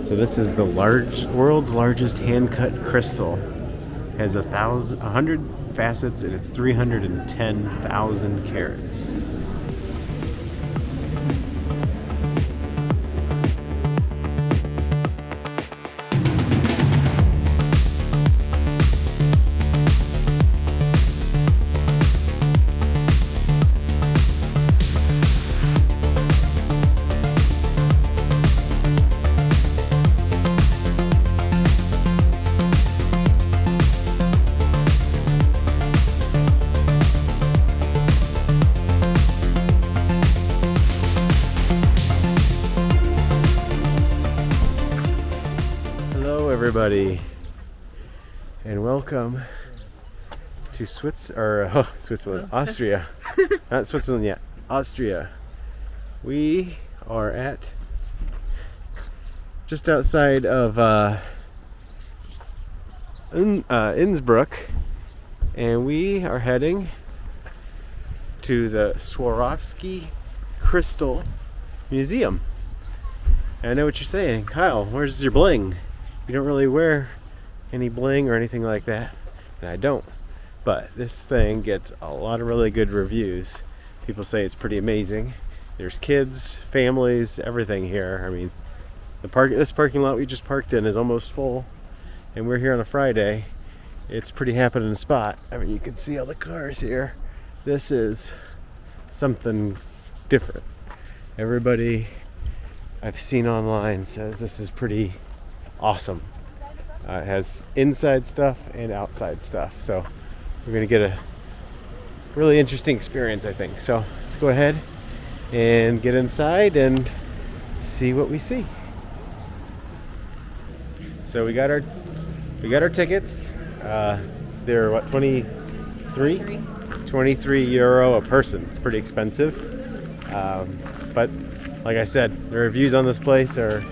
So this is the world's largest hand-cut crystal. It has 100 facets and it's 310,000 carats. Everybody, and welcome to Switzerland, Austria. Not Switzerland yet, Austria. We are at just outside of Innsbruck, and we are heading to the Swarovski Crystal Museum. And I know what you're saying, Kyle, where's your bling? You don't really wear any bling or anything like that, and I don't. But this thing gets a lot of really good reviews. People say it's pretty amazing. There's kids, families, everything here. I mean, this parking lot we just parked in is almost full, and we're here on a Friday. It's pretty happening spot. I mean, you can see all the cars here. This is something different. Everybody I've seen online says this is pretty awesome. It has inside stuff and outside stuff, so we're gonna get a really interesting experience, I think. So let's go ahead and get inside and see what we see. So we got our tickets. They're what, 23 euro a person. It's pretty expensive, but like I said, the reviews on this place are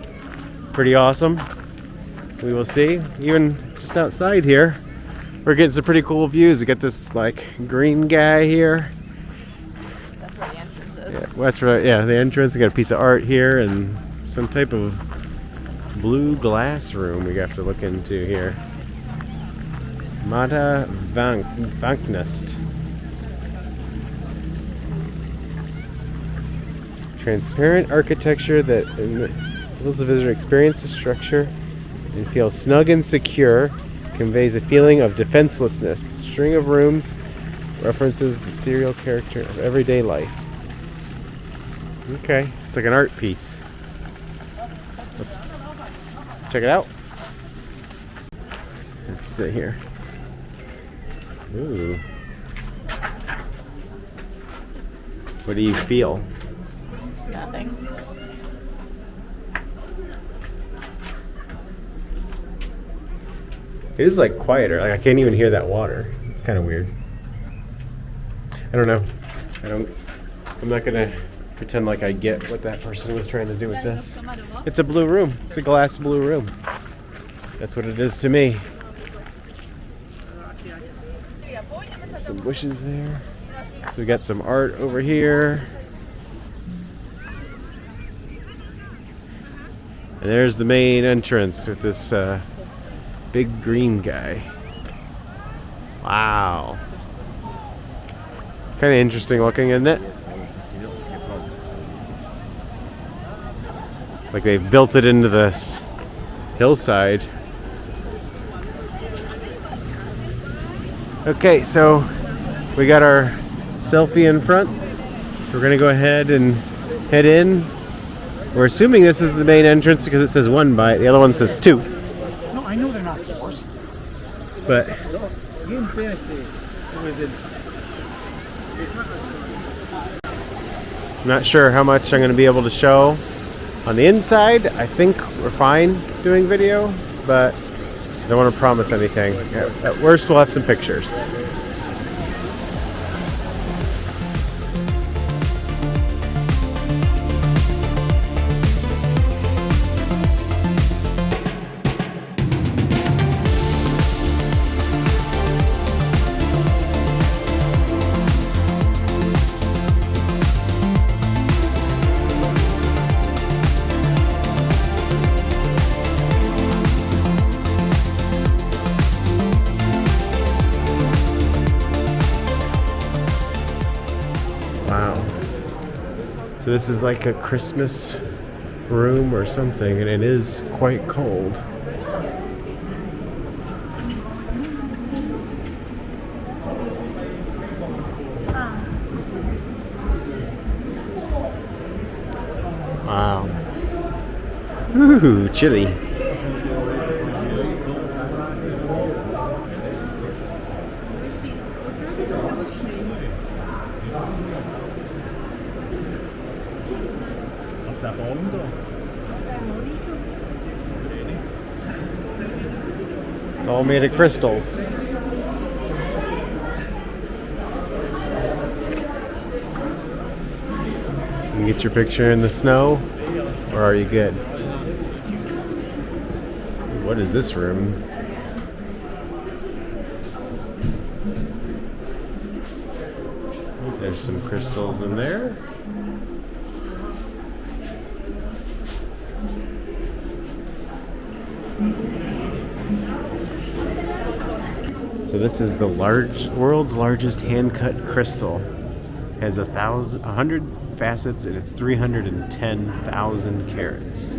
pretty awesome. We will see. Even just outside here, we're getting some pretty cool views. We got this like green guy here. That's where the entrance is. Yeah, that's right. Yeah, the entrance. We got a piece of art here and some type of blue glass room we have to look into here. Mata Vanknest. Transparent architecture that enables the visitor to experience the structure and feel snug and secure, conveys a feeling of defenselessness. The string of rooms references the serial character of everyday life. Okay, it's like an art piece. Let's check it out. Let's sit here. Ooh. What do you feel? Nothing. It is like quieter. Like I can't even hear that water. It's kind of weird. I don't know. I'm not gonna pretend like I get what that person was trying to do with this. It's a blue room. It's a glass blue room. That's what it is to me. Some bushes there. So we got some art over here. And there's the main entrance with this big green guy. Wow. Kind of interesting looking, isn't it? Like they've built it into this hillside. Okay, so we got our selfie in front. So we're gonna go ahead and head in. We're assuming this is the main entrance because it says 1 by it. The other one says 2. No, I know they're not forced. But I'm not sure how much I'm going to be able to show on the inside. I think we're fine doing video, but I don't want to promise anything. At worst, we'll have some pictures. this is like a Christmas room or something, and it is quite cold. Wow. Ooh, chilly. It's all made of crystals. You can get your picture in the snow, or are you good? What is this room? There's some crystals in there. So this is the world's largest hand-cut crystal. It has 100 facets and it's 310,000 carats.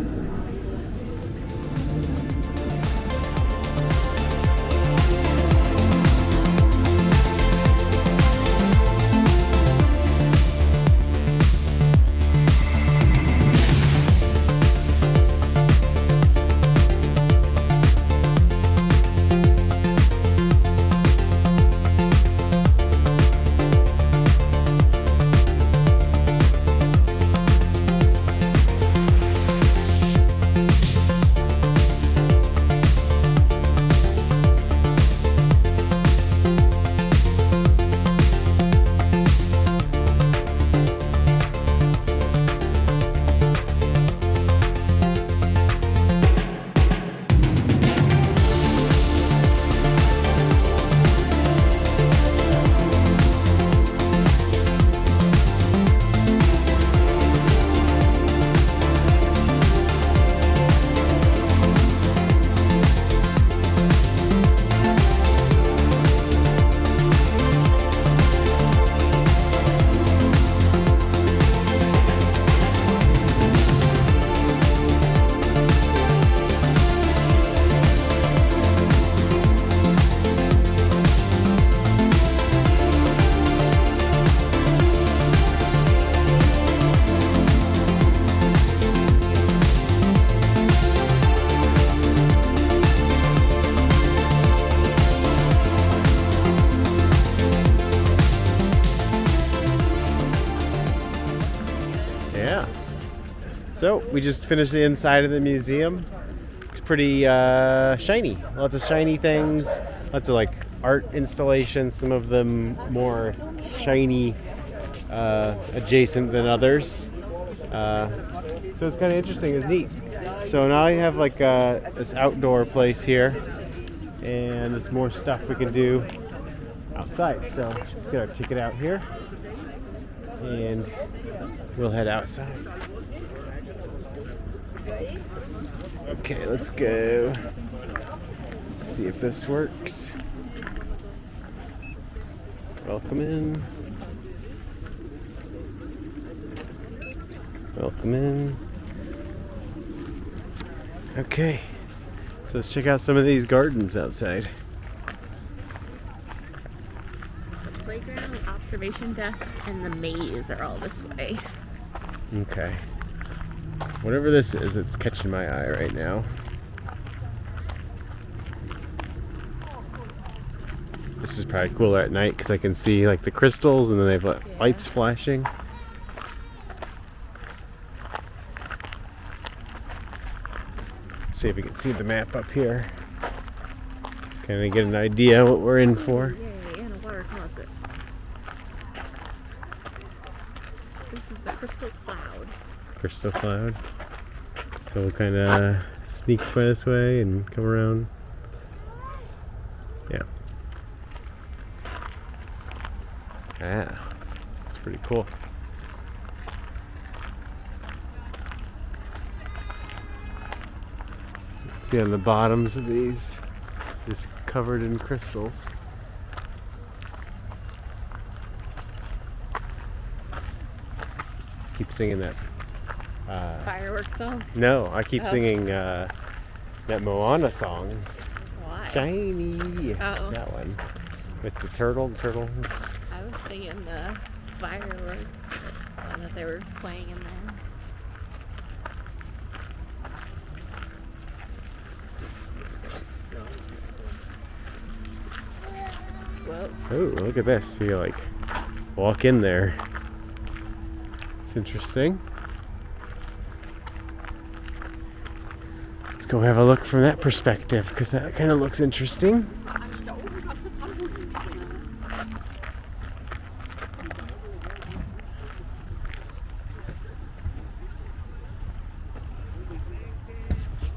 So we just finished the inside of the museum. It's pretty shiny. Lots of shiny things. Lots of like art installations. Some of them more shiny adjacent than others. So it's kind of interesting. It's neat. So now I have like this outdoor place here, and there's more stuff we can do outside. So let's get our ticket out here, and we'll head outside. Okay, let's go. Let's see if this works. Welcome in. Welcome in. Okay, so let's check out some of these gardens outside. The playground, observation desk, and the maze are all this way. Okay. Whatever this is, it's catching my eye right now. This is probably cooler at night because I can see like the crystals and then they have lights flashing. See if we can see the map up here. Kind of get an idea what we're in for. Yay, and a water closet. This is the crystal cloud. Crystal cloud. So we'll kind of sneak by this way and come around. Yeah. Yeah, that's pretty cool. See on the bottoms of these, just covered in crystals. Keep singing that. Fireworks song? No, I keep Oh. singing that Moana song. Why? Shiny. Oh. That one. With the turtles. I was singing the fireworks one that they were playing in there. Whoa. Oh, look at this. You like walk in there. It's interesting. Let's go have a look from that perspective because that kind of looks interesting.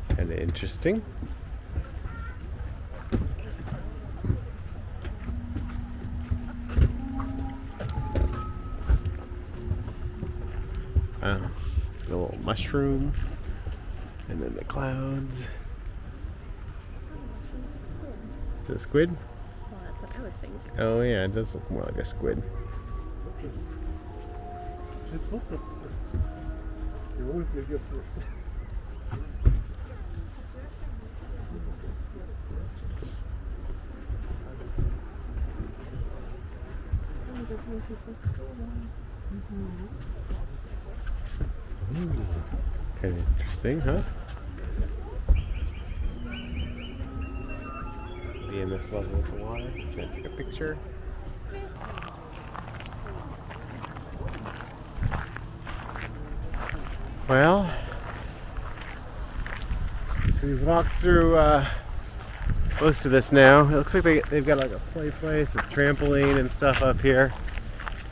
Kind of interesting. It's a little mushroom, and then the clouds. Is it a squid? Well, that's what I would think. Oh yeah, it does look more like a squid. Kind of interesting, huh? Be in this level of the water. Trying to take a picture. Well, so we've walked through most of this now. It looks like they've got like a play place, a trampoline and stuff up here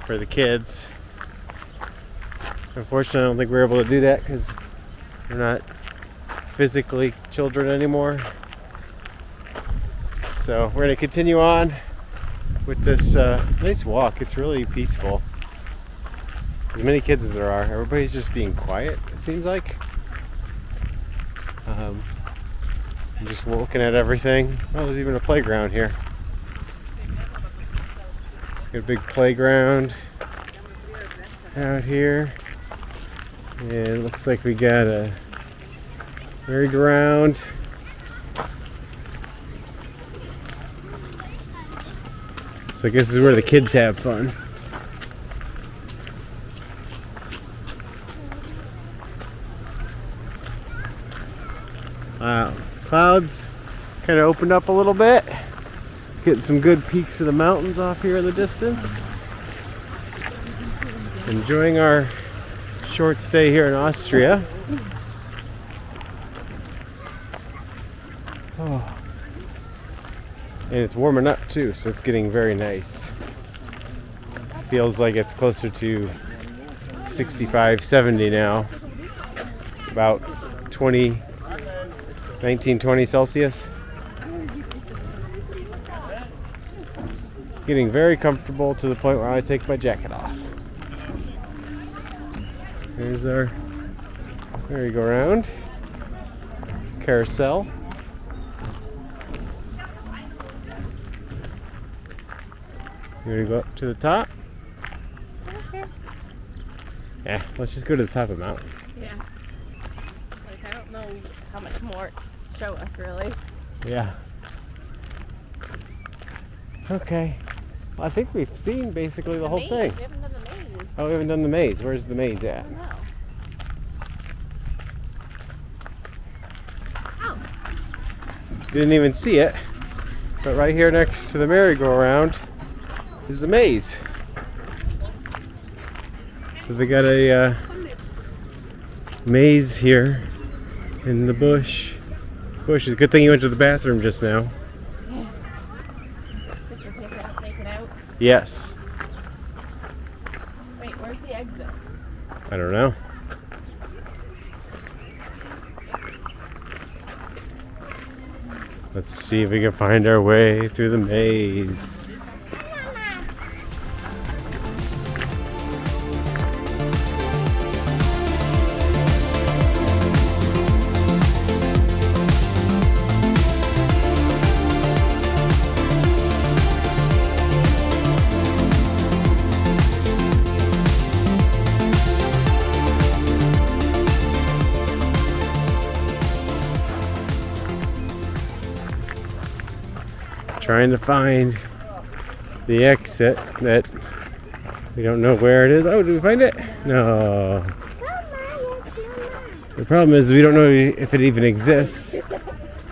for the kids. Unfortunately, I don't think we're able to do that because we're not physically children anymore. So we're going to continue on with this nice walk. It's really peaceful. As many kids as there are, everybody's just being quiet, it seems like. I'm just looking at everything. Oh, there's even a playground here. It's got a big playground out here. And it looks like we got a merry-go-round. So I guess this is where the kids have fun. Wow, clouds kind of opened up a little bit. Getting some good peaks of the mountains off here in the distance. Enjoying our short stay here in Austria. Oh. And it's warming up too, so it's getting very nice. Feels like it's closer to 65, 70 now. About 19, 20 Celsius. Getting very comfortable to the point where I take my jacket off. Here's our merry-go-round carousel. You ready to go up to the top? Yeah, let's just go to the top of the mountain. Yeah. Like, I don't know how much more to show us, really. Yeah. Okay. Well, I think we've seen basically the whole maze. thing. We haven't done the maze. Oh, we haven't done the maze. Where's the maze I at? don't know. Ow. Didn't even see it. But right here next to the merry-go-round is the maze. So they got a maze here in the bush. It's a good thing you went to the bathroom just now. Yeah. Get your piss out, make it out. Yes. Wait, where's the exit? I don't know. Let's see if we can find our way through the maze. trying to find the exit that we don't know where it is. Oh, did we find it? No. The problem is we don't know if it even exists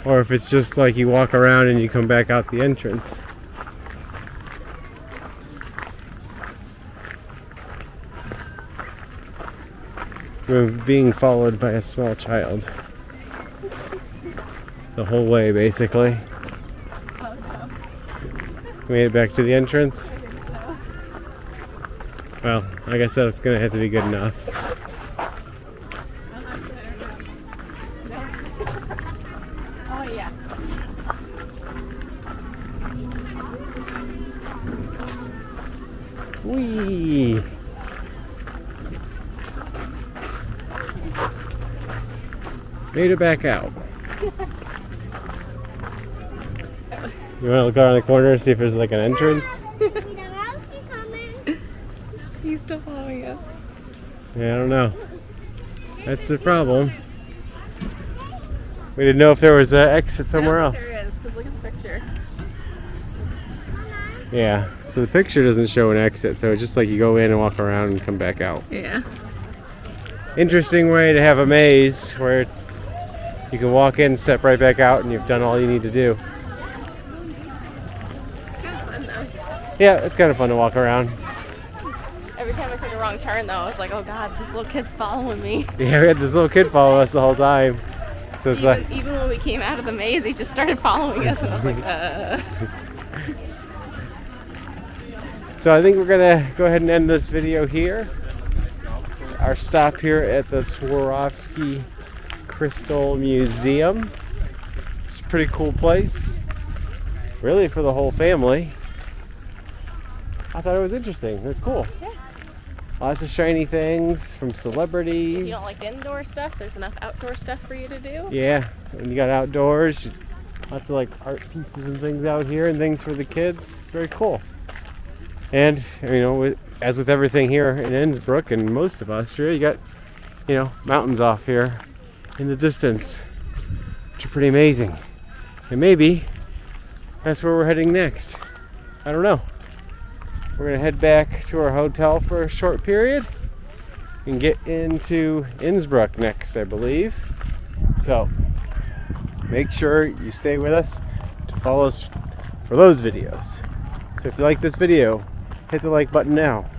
or if it's just like you walk around and you come back out the entrance. We're being followed by a small child the whole way, basically. We made it back to the entrance. Well, like I said, it's gonna have to be good enough. Oh yeah. Whee! Made it back out. You want to look around the corner and see if there's like an entrance? He's still following us. Yeah, I don't know. That's the problem. We didn't know if there was an exit somewhere else. There is, because look at the picture. Yeah, so the picture doesn't show an exit, so it's just like you go in and walk around and come back out. Yeah. Interesting way to have a maze where it's you can walk in, step right back out, and you've done all you need to do. Kind of fun though. Yeah, it's kind of fun to walk around. Every time I took a wrong turn though, I was like, oh god, this little kid's following me. Yeah, we had this little kid follow us the whole time. So it's Even when we came out of the maze, he just started following us, and I was like, So I think we're gonna go ahead and end this video here. Our stop here at the Swarovski Crystal Museum. It's a pretty cool place. Really for the whole family. I thought it was interesting. It was cool. Yeah. Lots of shiny things from celebrities. If you don't like indoor stuff, there's enough outdoor stuff for you to do. Yeah, and you got outdoors. Lots of like art pieces and things out here and things for the kids. It's very cool. And, you know, as with everything here in Innsbruck and most of Austria, you got, you know, mountains off here in the distance, which are pretty amazing. And maybe that's where we're heading next. I don't know. We're going to head back to our hotel for a short period and get into Innsbruck next, I believe. So, make sure you stay with us to follow us for those videos. So if you like this video, hit the like button now.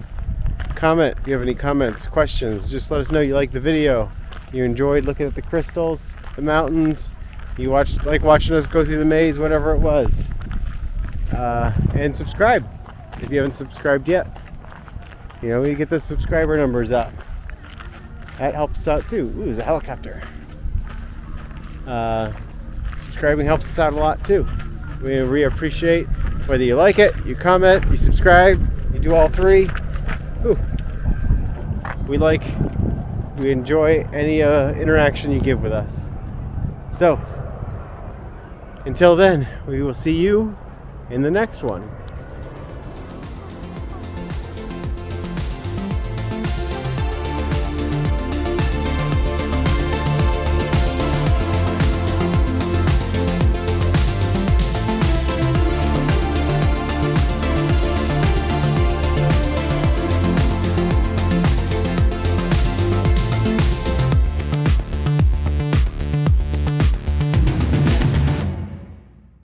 Comment if you have any comments, questions. Just let us know you liked the video. You enjoyed looking at the crystals, the mountains. You like watching us go through the maze, whatever it was. And subscribe if you haven't subscribed yet. You know, we get the subscriber numbers up. That helps us out too. Ooh, there's a helicopter. Subscribing helps us out a lot too. We really appreciate whether you like it, you comment, you subscribe, you do all three. Ooh. We enjoy any interaction you give with us. So, until then, we will see you in the next one.